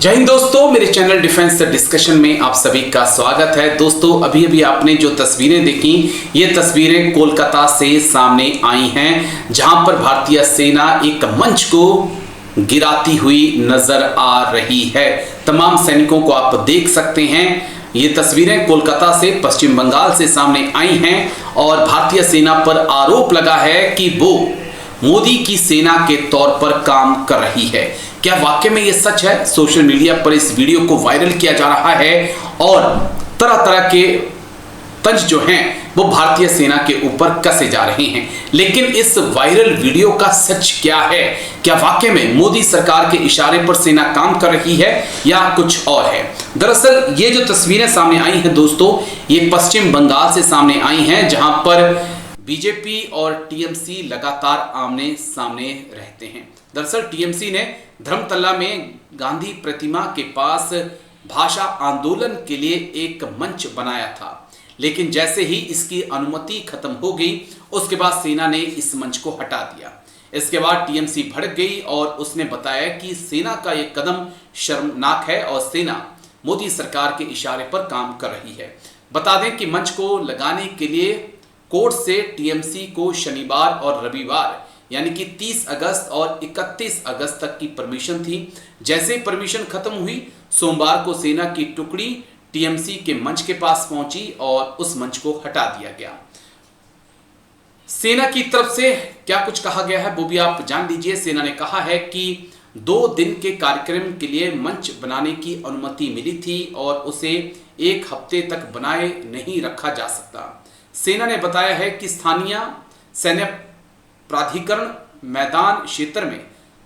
जय हिंद दोस्तों, मेरे चैनल डिफेंस डिस्कशन में आप सभी का स्वागत है। दोस्तों अभी आपने जो तस्वीरें देखी, ये तस्वीरें कोलकाता से सामने आई हैं, जहां पर भारतीय सेना एक मंच को गिराती हुई नजर आ रही है। तमाम सैनिकों को आप देख सकते हैं। ये तस्वीरें कोलकाता से पश्चिम बंगाल से सामने आई हैं और भारतीय सेना पर आरोप लगा है कि वो मोदी की सेना के तौर पर काम कर रही है। क्या वाकई में ये सच है? सोशल मीडिया पर इस वीडियो को वायरल किया जा रहा है और तरह तरह के तंज जो हैं वो भारतीय सेना के ऊपर कसे जा रहे हैं। लेकिन इस वायरल वीडियो का सच क्या है? क्या वाकई में मोदी सरकार के इशारे पर सेना काम कर रही है या कुछ और है? दरअसल ये जो तस्वीरें सामने आई हैं दोस्तों, ये पश्चिम बंगाल से सामने आई हैं, जहां पर बीजेपी और टीएमसी लगातार आमने सामने रहते हैं। दरअसल टीएमसी ने धर्मतला में गांधी प्रतिमा के पास भाषा आंदोलन के लिए एक मंच बनाया था, लेकिन जैसे ही इसकी अनुमति खत्म हो गई, उसके बाद सेना ने इस मंच को हटा दिया। इसके बाद टीएमसी भड़क गई और उसने बताया कि सेना का यह कदम शर्मनाक है और सेना मोदी सरकार के इशारे पर काम कर रही है। बता दें कि मंच को लगाने के लिए कोर्ट से टीएमसी को शनिवार और रविवार यानी कि 30 अगस्त और 31 अगस्त तक की परमिशन थी। जैसे परमिशन खत्म हुई, सोमवार को सेना की टुकड़ी टीएमसी के मंच के पास पहुंची और उस मंच को हटा दिया गया। सेना की तरफ से क्या कुछ कहा गया है वो भी आप जान लीजिए। सेना ने कहा है कि 2 दिन के कार्यक्रम के लिए मंच बनाने की अनुमति मिली थी और उसे 1 हफ्ते तक बनाए नहीं रखा जा सकता। सेना ने बताया है कि स्थानीय सैन्य प्राधिकरण मैदान क्षेत्र में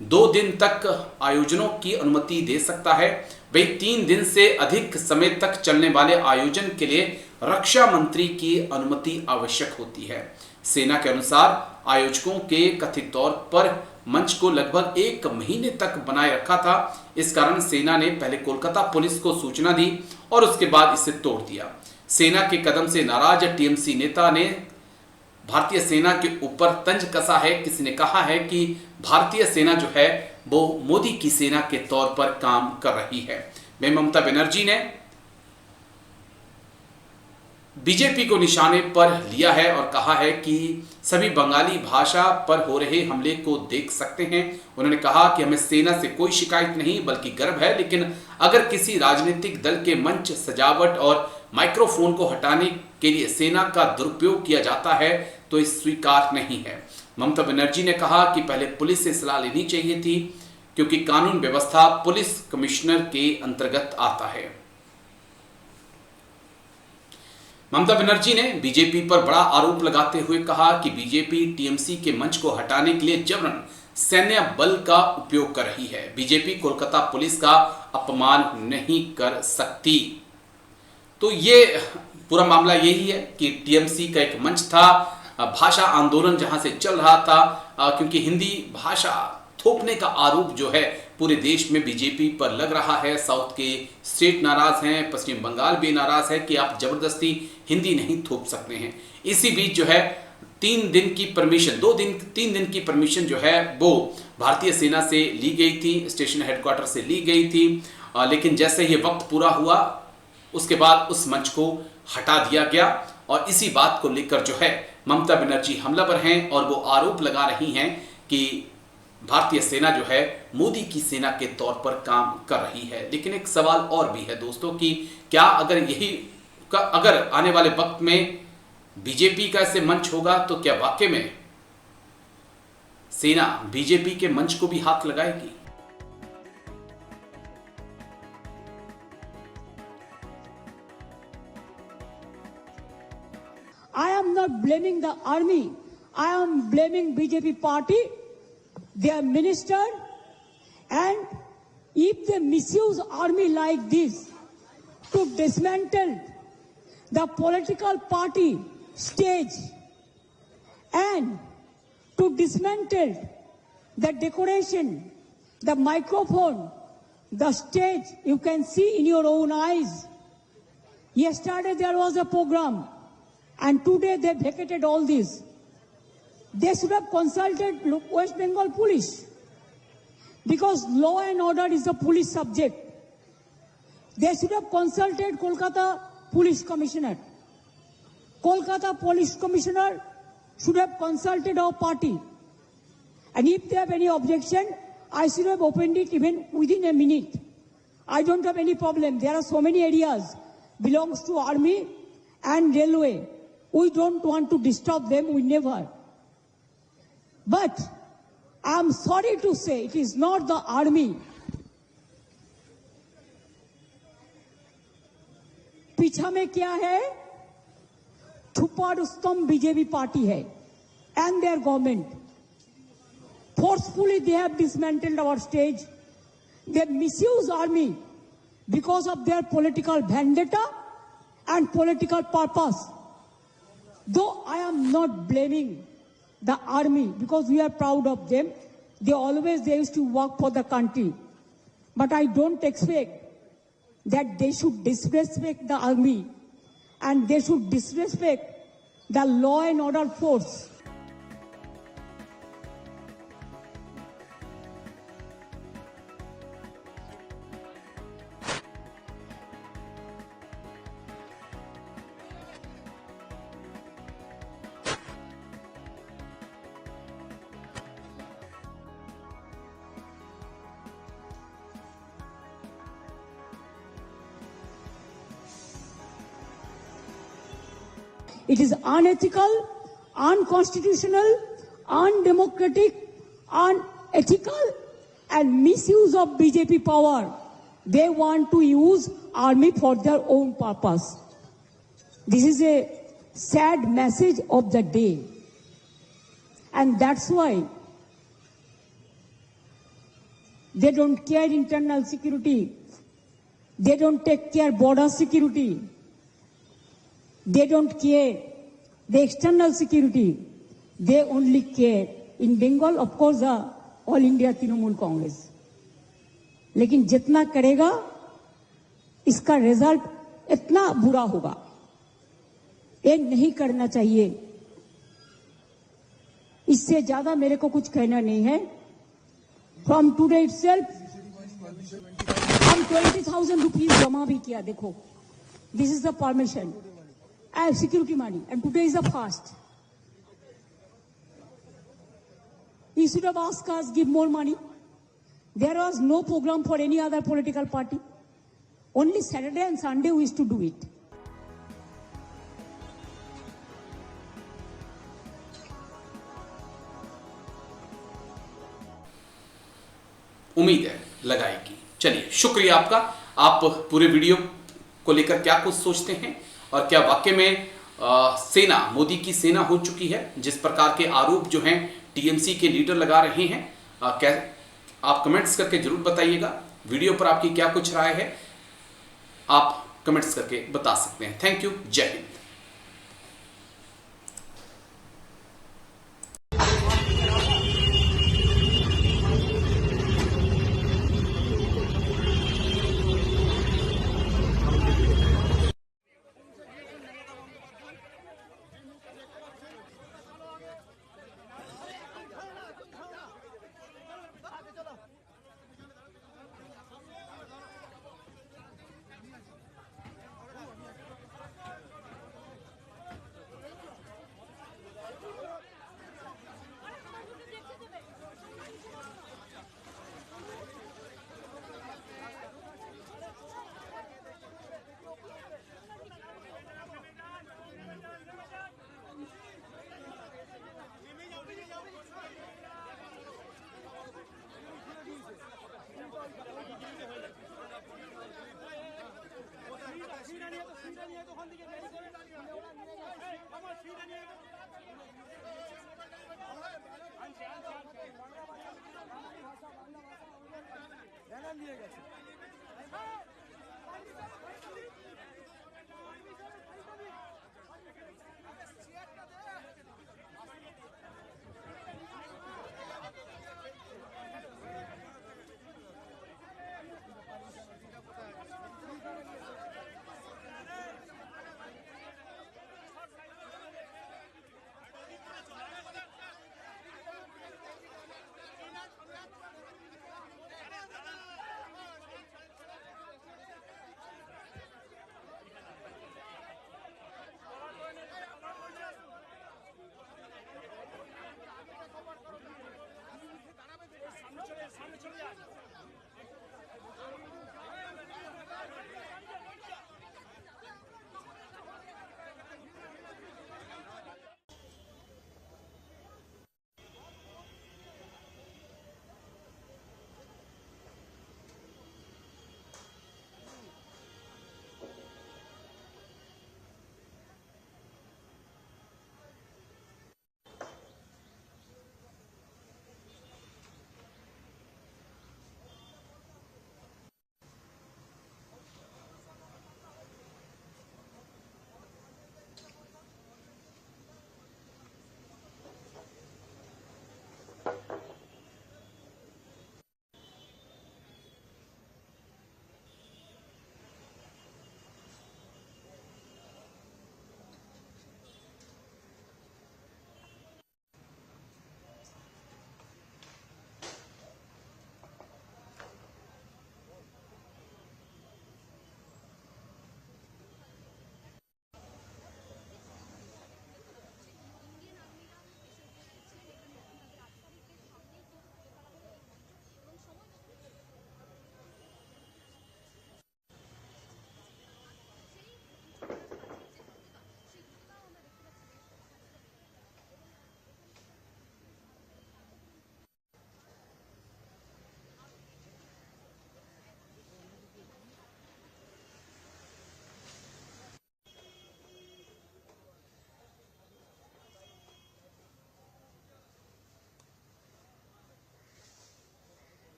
2 दिन तक आयोजनों की अनुमति दे सकता है। वही 3 दिन से अधिक समय तक चलने वाले आयोजन के लिए रक्षा मंत्री की अनुमति आवश्यक होती है। सेना के अनुसार आयोजकों के कथित तौर पर मंच को लगभग 1 महीने तक बनाए रखा था। इस कारण सेना ने पहले कोलकाता पुलिस को सूचना दी और उसके बाद इसे तोड़ दिया। सेना के कदम से नाराज टीएमसी नेता ने भारतीय सेना के ऊपर तंज कसा है। किसी ने कहा है कि भारतीय सेना जो है वो मोदी की सेना के तौर पर काम कर रही है। ममता बनर्जी ने बीजेपी को निशाने पर लिया है और कहा है कि सभी बंगाली भाषा पर हो रहे हमले को देख सकते हैं। उन्होंने कहा कि हमें सेना से कोई शिकायत नहीं बल्कि गर्व है, लेकिन अगर किसी राजनीतिक दल के मंच, सजावट और माइक्रोफोन को हटाने के लिए सेना का दुरुपयोग किया जाता है तो इस स्वीकार नहीं है। ममता बनर्जी ने कहा कि पहले पुलिस से सलाह लेनी चाहिए थी, क्योंकि कानून व्यवस्था पुलिस कमिश्नर के अंतर्गत आता है। ममता बनर्जी ने बीजेपी पर बड़ा आरोप लगाते हुए कहा कि बीजेपी टीएमसी के मंच को हटाने के लिए जबरन सैन्य बल का उपयोग कर रही है। बीजेपी कोलकाता पुलिस का अपमान नहीं कर सकती। तो ये पूरा मामला यही है कि टीएमसी का एक मंच था, भाषा आंदोलन जहां से चल रहा था, क्योंकि हिंदी भाषा थोपने का आरोप जो है पूरे देश में बीजेपी पर लग रहा है। साउथ के स्टेट नाराज हैं, पश्चिम बंगाल भी नाराज है कि आप जबरदस्ती हिंदी नहीं थोप सकते हैं। इसी बीच जो है 3 दिन की परमिशन, 3 दिन की परमिशन जो है वो भारतीय सेना से ली गई थी, स्टेशन हेडक्वार्टर से ली गई थी, लेकिन जैसे ये वक्त पूरा हुआ उसके बाद उस मंच को हटा दिया गया। और इसी बात को लेकर जो है ममता बनर्जी हमलावर हैं और वो आरोप लगा रही हैं कि भारतीय सेना जो है मोदी की सेना के तौर पर काम कर रही है। लेकिन एक सवाल और भी है दोस्तों कि क्या अगर आने वाले वक्त में बीजेपी का ऐसे मंच होगा तो क्या वाकई में सेना बीजेपी के मंच को भी हाथ लगाएगी? I am not blaming the army. I am blaming BJP party, their minister, and if they misuse army like this to dismantle the political party stage and to dismantle the decoration, the microphone, the stage, you can see in your own eyes. Yesterday there was a program. And today they vacated all this. They should have consulted West Bengal police, because law and order is a police subject. They should have consulted Kolkata Police Commissioner. Kolkata Police Commissioner should have consulted our party. And if they have any objection, I should have opened it even within a minute. I don't have any problem. There are so many areas belongs to army and railway. We don't want to disturb them. We never. But I am sorry to say it is not the army. पीछा में क्या है? छुपा Rustam BJP party है and their government. Forcefully they have dismantled our stage. They misuse army because of their political vendetta and political purpose. Though I am not blaming the army because we are proud of them. They used to work for the country. But I don't expect that they should disrespect the army and they should disrespect the law and order force. It is unethical, unconstitutional, undemocratic, unethical, and misuse of BJP power. They want to use army for their own purpose. This is a sad message of the day. And that's why they don't care internal security. They don't take care border security. They don't care the external security. They only care. In Bengal, of course, All India Trinamool Congress. लेकिन जितना करेगा, इसका result इतना बुरा होगा. ये नहीं करना चाहिए. इससे ज्यादा मेरे को कुछ कहना नहीं है. From today itself, हम 20,000 rupees जमा भी किया. देखो, this is the permission. I have security money, and today is the fast. You should have asked us, give more money. There was no program for any other political party. Only Saturday and Sunday we used to do it. उम्मीद है लगाएगी. चलिए, शुक्रिया आपका. आप पूरे video को लेकर क्या कुछ सोचते हैं और क्या वाकई में सेना, मोदी की सेना हो चुकी है? जिस प्रकार के आरोप जो हैं टीएमसी के लीडर लगा रहे हैं, आप कमेंट्स करके जरूर बताइएगा. वीडियो पर आपकी क्या कुछ राय है, आप कमेंट्स करके बता सकते हैं. Thank you. जय हिंद.